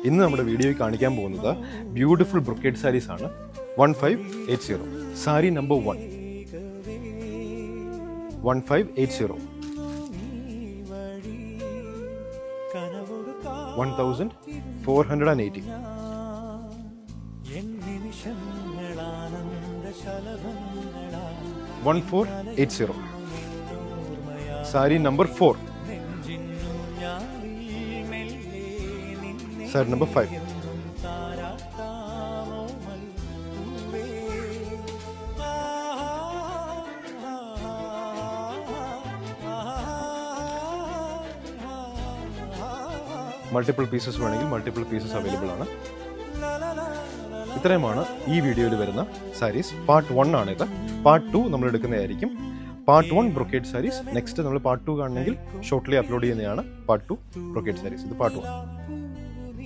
ഇന്ന് നമ്മുടെ വീഡിയോയിൽ കാണിക്കാൻ പോകുന്നത് ബ്യൂട്ടിഫുൾ ബ്രൊക്കേഡ് സാരീസ് ആണ്. 1580 sari number 1 1580 1480 1480 sari number 4 sari number 5 multiple pieces വേണമെങ്കിൽ മൾട്ടിപ്പിൾ പീസസ് അവൈലബിൾ ആണ്. ഇത്രയുമാണ് ഈ വീഡിയോയിൽ വരുന്ന സാരീസ്. പാർട്ട് 1 ആണിത്. പാർട്ട് 2 നമ്മൾ എടുക്കുന്നതായിരിക്കും. Part 1 brocade sarees. നെക്സ്റ്റ് നമ്മൾ പാർട്ട് 2 കാണണമെങ്കിൽ ഷോർട്ട്ലി അപ്ലോഡ് ചെയ്യുന്നതാണ് പാർട്ട് 2 ബ്രൊക്കേഡ് സാരീസ്. ഇത് പാർട്ട് 1.